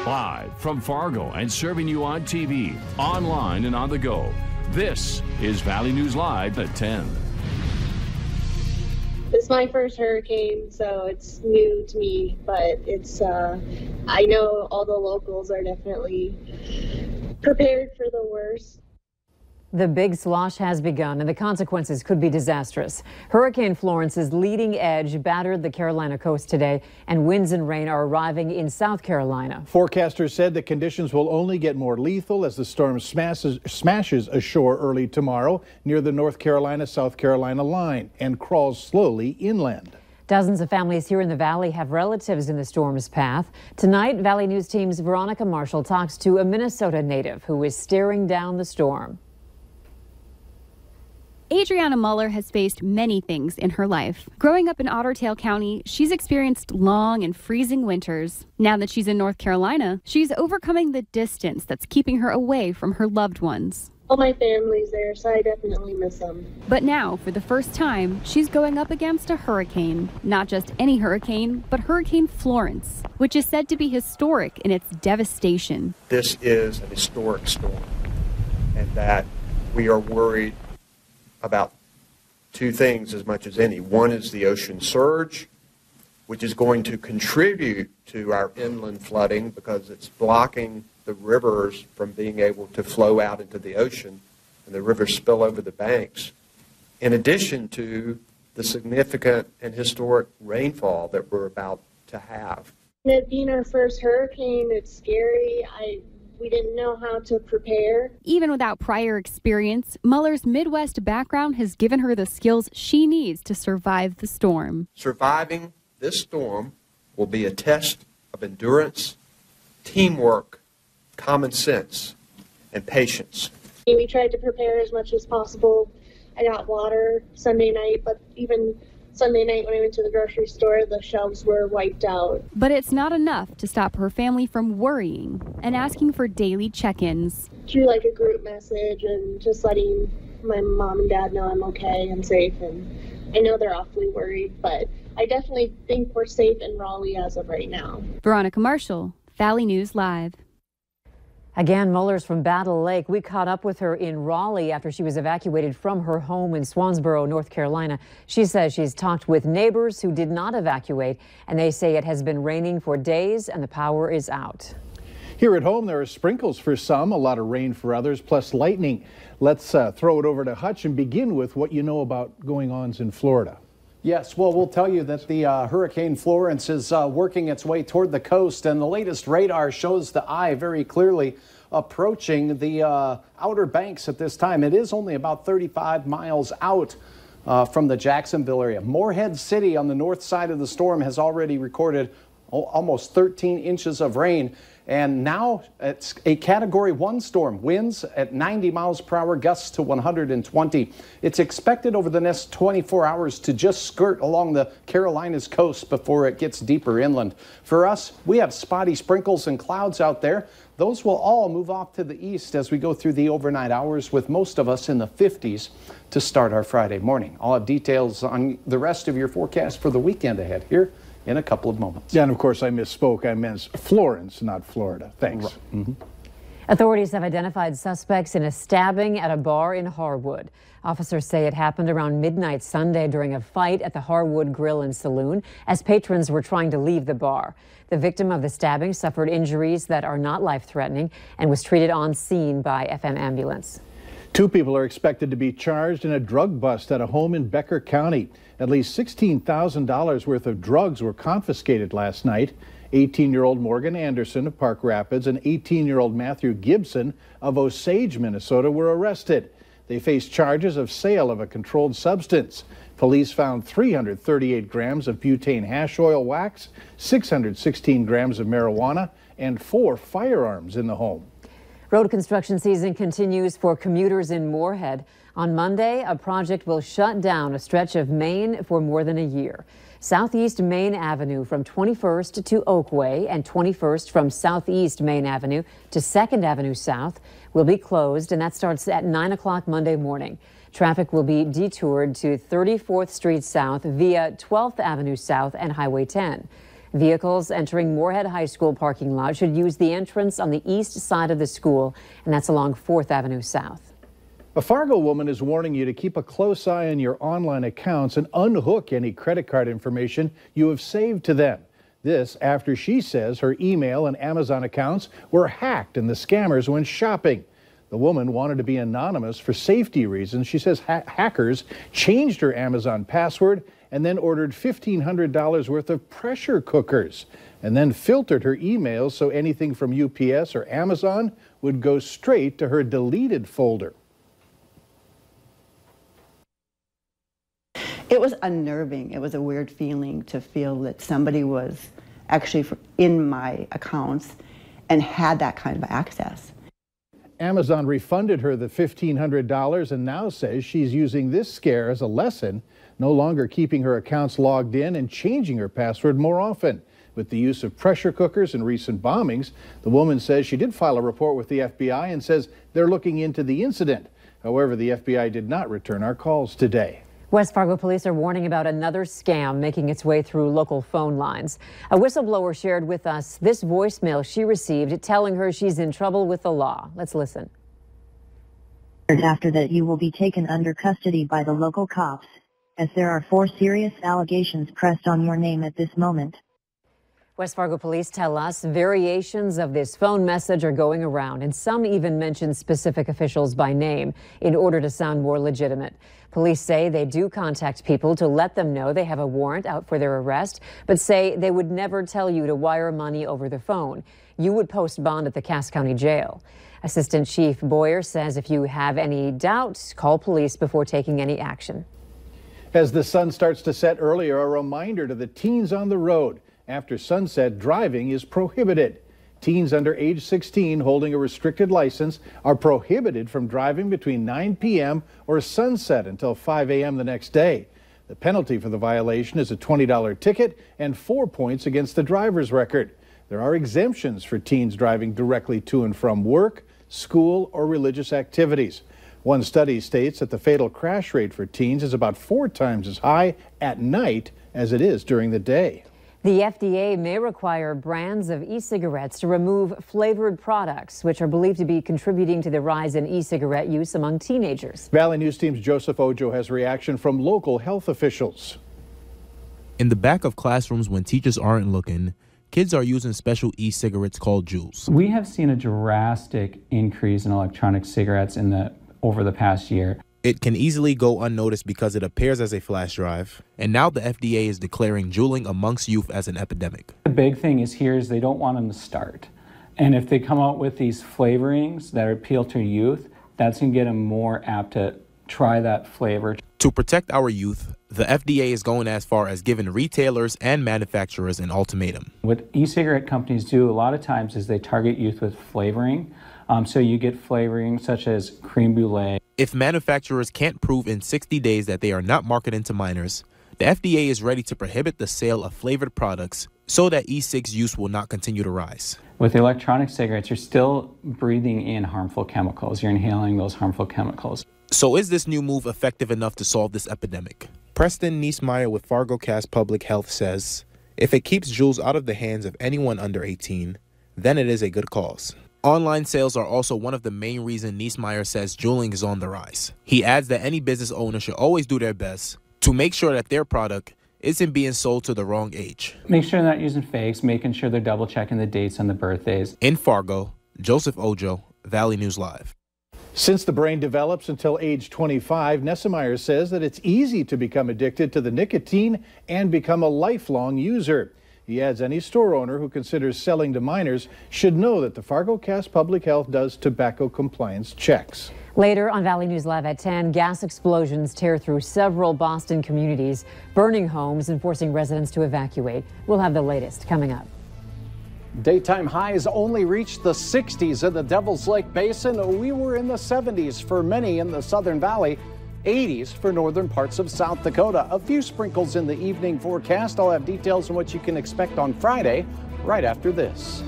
Live from Fargo and serving you on TV, online, and on the go. This is Valley News Live at 10. It's my first hurricane, so it's new to me, but it's, I know all the locals are definitely prepared for the worst. The big slosh has begun, and the consequences could be disastrous. Hurricane Florence's leading edge battered the Carolina coast today, and winds and rain are arriving in South Carolina. Forecasters said the conditions will only get more lethal as the storm smashes ashore early tomorrow near the North Carolina-South Carolina line and crawls slowly inland. Dozens of families here in the Valley have relatives in the storm's path. Tonight, Valley News Team's Veronica Marshall talks to a Minnesota native who is staring down the storm. Adriana Muller has faced many things in her life. Growing up in Otter Tail County, she's experienced long and freezing winters. Now that she's in North Carolina, she's overcoming the distance that's keeping her away from her loved ones. All my family's there, so I definitely miss them. But now, for the first time, she's going up against a hurricane. Not just any hurricane, but Hurricane Florence, which is said to be historic in its devastation. This is an historic storm, and that we are worried about two things as much as any. One is the ocean surge, which is going to contribute to our inland flooding because it's blocking the rivers from being able to flow out into the ocean, and the rivers spill over the banks, in addition to the significant and historic rainfall that we're about to have. It being our first hurricane, it's scary. We didn't know how to prepare. Even without prior experience, Muller's Midwest background has given her the skills she needs to survive the storm. Surviving this storm will be a test of endurance, teamwork, common sense, and patience. We tried to prepare as much as possible. I got water Sunday night, but even Sunday night when I went to the grocery store, the shelves were wiped out. But it's not enough to stop her family from worrying and asking for daily check-ins. Through like a group message and just letting my mom and dad know I'm okay, I'm safe, and I know they're awfully worried, but I definitely think we're safe in Raleigh as of right now. Veronica Marshall, Valley News Live. Again, Muller's from Battle Lake. We caught up with her in Raleigh after she was evacuated from her home in Swansboro, North Carolina. She says she's talked with neighbors who did not evacuate, and they say it has been raining for days and the power is out. Here at home, there are sprinkles for some, a lot of rain for others, plus lightning. Let's throw it over to Hutch and begin with what you know about going-ons in Florida. Yes, well, we'll tell you that the Hurricane Florence is working its way toward the coast, and the latest radar shows the eye very clearly approaching the outer banks at this time. It is only about 35 miles out from the Jacksonville area. Morehead City on the north side of the storm has already recorded almost 13 inches of rain. And now it's a Category 1 storm, winds at 90 miles per hour, gusts to 120. It's expected over the next 24 hours to just skirt along the Carolinas coast before it gets deeper inland. For us, we have spotty sprinkles and clouds out there. Those will all move off to the east as we go through the overnight hours, with most of us in the 50s to start our Friday morning. I'll have details on the rest of your forecast for the weekend ahead here in a couple of moments. Yeah, and of course I misspoke. I meant Florence, not Florida. Thanks. Right. Mm-hmm. Authorities have identified suspects in a stabbing at a bar in Harwood. Officers say it happened around midnight Sunday during a fight at the Harwood Grill and Saloon as patrons were trying to leave the bar. The victim of the stabbing suffered injuries that are not life-threatening and was treated on scene by FM ambulance. 2 people are expected to be charged in a drug bust at a home in Becker County. At least $16,000 worth of drugs were confiscated last night. 18-year-old Morgan Anderson of Park Rapids and 18-year-old Matthew Gibson of Osage, Minnesota were arrested. They face charges of sale of a controlled substance. Police found 338 grams of butane hash oil wax, 616 grams of marijuana, and 4 firearms in the home. Road construction season continues for commuters in Moorhead. On Monday, a project will shut down a stretch of Main for more than a year. Southeast Main Avenue from 21st to Oakway and 21st from Southeast Main Avenue to 2nd Avenue South will be closed, and that starts at 9 o'clock Monday morning. Traffic will be detoured to 34th Street South via 12th Avenue South and Highway 10. Vehicles entering Moorhead High School parking lot should use the entrance on the east side of the school, and that's along 4th Avenue South. A Fargo woman is warning you to keep a close eye on your online accounts and unhook any credit card information you have saved to them. This after she says her email and Amazon accounts were hacked and the scammers went shopping. The woman wanted to be anonymous for safety reasons. She says hackers changed her Amazon password and then ordered $1,500 worth of pressure cookers and then filtered her emails so anything from UPS or Amazon would go straight to her deleted folder. It was unnerving. It was a weird feeling to feel that somebody was actually in my accounts and had that kind of access. Amazon refunded her the $1,500 and now says she's using this scare as a lesson, no longer keeping her accounts logged in and changing her password more often. With the use of pressure cookers and recent bombings, the woman says she did file a report with the FBI and says they're looking into the incident. However, the FBI did not return our calls today. West Fargo police are warning about another scam making its way through local phone lines. A whistleblower shared with us this voicemail she received telling her she's in trouble with the law. Let's listen. After that, you will be taken under custody by the local cops, as there are 4 serious allegations pressed on your name at this moment. West Fargo police tell us variations of this phone message are going around, and some even mention specific officials by name in order to sound more legitimate. Police say they do contact people to let them know they have a warrant out for their arrest, but say they would never tell you to wire money over the phone. You would post bond at the Cass County Jail. Assistant Chief Boyer says if you have any doubts, call police before taking any action. As the sun starts to set earlier, a reminder to the teens on the road. After sunset, driving is prohibited. Teens under age 16 holding a restricted license are prohibited from driving between 9 p.m. or sunset until 5 a.m. the next day. The penalty for the violation is a $20 ticket and 4 points against the driver's record. There are exemptions for teens driving directly to and from work, school, or religious activities. One study states that the fatal crash rate for teens is about 4 times as high at night as it is during the day. The FDA may require brands of e-cigarettes to remove flavored products, which are believed to be contributing to the rise in e-cigarette use among teenagers. Valley News Team's Joseph Ojo has reaction from local health officials. In the back of classrooms when teachers aren't looking, kids are using special e-cigarettes called Juuls. We have seen a drastic increase in electronic cigarettes over the past year. It can easily go unnoticed because it appears as a flash drive. And now the FDA is declaring juuling amongst youth as an epidemic. The big thing is they don't want them to start. And if they come out with these flavorings that appeal to youth, that's going to get them more apt to try that flavor. To protect our youth, the FDA is going as far as giving retailers and manufacturers an ultimatum. What e-cigarette companies do a lot of times is they target youth with flavoring. So you get flavoring such as creme brulee. If manufacturers can't prove in 60 days that they are not marketing to minors, the FDA is ready to prohibit the sale of flavored products so that e-cigs use will not continue to rise. With electronic cigarettes, you're still breathing in harmful chemicals. You're inhaling those harmful chemicals. So is this new move effective enough to solve this epidemic? Preston Niesmeyer with Fargo Cass Public Health says, if it keeps Juuls out of the hands of anyone under 18, then it is a good cause. Online sales are also one of the main reasons Niesmeyer says juuling is on the rise. He adds that any business owner should always do their best to make sure that their product isn't being sold to the wrong age. Make sure they're not using fakes, making sure they're double checking the dates on the birthdays. In Fargo, Joseph Ojo, Valley News Live. Since the brain develops until age 25, Niesmeyer says that it's easy to become addicted to the nicotine and become a lifelong user. He adds any store owner who considers selling to minors should know that the Fargo Cass Public Health does tobacco compliance checks. Later on Valley News Live at 10, gas explosions tear through several Boston communities, burning homes and forcing residents to evacuate. We'll have the latest coming up. Daytime highs only reached the 60s in the Devil's Lake Basin. We were in the 70s for many in the Southern Valley. 80s for northern parts of South Dakota. A few sprinkles in the evening forecast. I'll have details on what you can expect on Friday right after this.